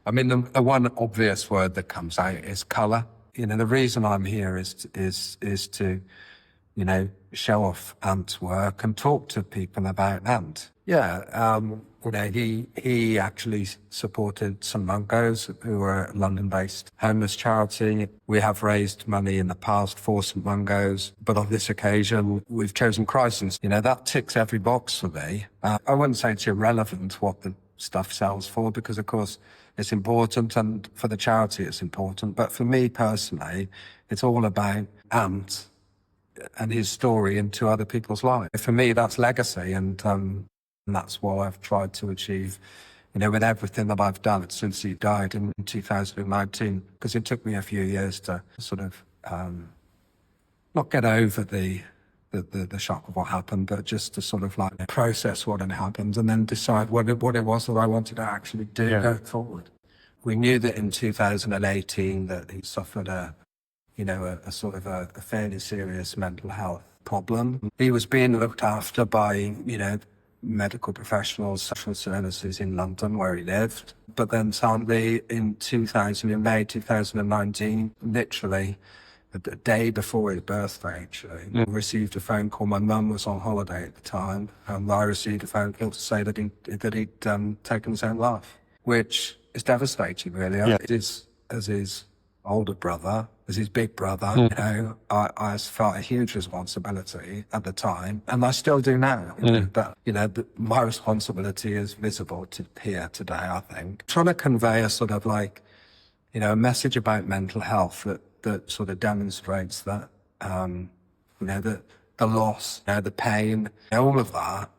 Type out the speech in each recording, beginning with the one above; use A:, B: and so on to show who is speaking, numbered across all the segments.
A: I mean, the one obvious word that comes out is colour. You know, the reason I'm here is to, you know, show off Ant's work and talk to people about Ant. Yeah, you know, he actually supported some Mungos who were a London-based homeless charity. We have raised money in the past for some Mungos, but on this occasion, we've chosen crisis. You know, that ticks every box for me. I wouldn't say it's irrelevant what the stuff sells for, because of course it's important, and for the charity it's important. But for me personally, it's all about Ant and his story into other people's lives. For me, that's legacy, and that's what I've tried to achieve, you know, with everything that I've done since he died in 2019, because it took me a few years to sort of not get over the shock of what happened, but just to sort of like process what had happened and then decide what it was that I wanted to actually do going forward. We knew that in 2018 that he suffered a sort of a fairly serious mental health problem. He was being looked after by, you know, medical professionals, social services in London where he lived. But then suddenly in May 2019, literally the day before his birthday, actually, I received a phone call. My mum was on holiday at the time, and I received a phone call to say that he'd taken his own life, which is devastating, really. Yeah. It is, as his older brother, as his big brother, you know, I felt a huge responsibility at the time, and I still do now. But, you know, my responsibility is visible here today, I think. Trying to convey a sort of like, you know, a message about mental health that sort of demonstrates that, you know, the loss, you know, the pain, you know, all of that,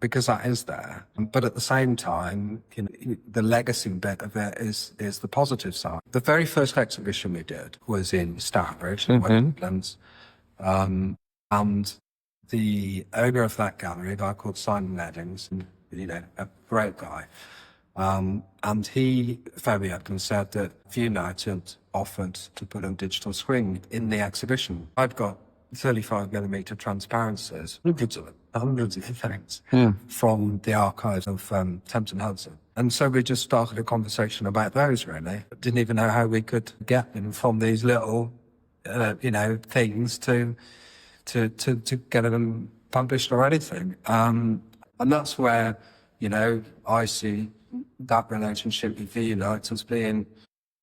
A: because that is there. But at the same time, you know, the legacy bit of it is the positive side. The very first exhibition we did was in Stourbridge, in Westlands, and the owner of that gallery, a guy called Simon Leddings, you know, a great guy, and he phoned me up and said that Vieunite had offered to put a digital screen in the exhibition. I've got 35mm transparencies, hundreds of things from the archives of Thames and Hudson. And so we just started a conversation about those, really. Didn't even know how we could get them from these little, you know, things to get them published or anything. And that's where, you know, I see that relationship with Vieunite as being,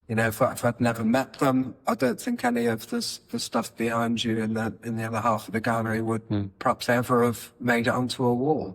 A: you know, if I'd never met them, I don't think any of the stuff behind you in the other half of the gallery would perhaps ever have made it onto a wall.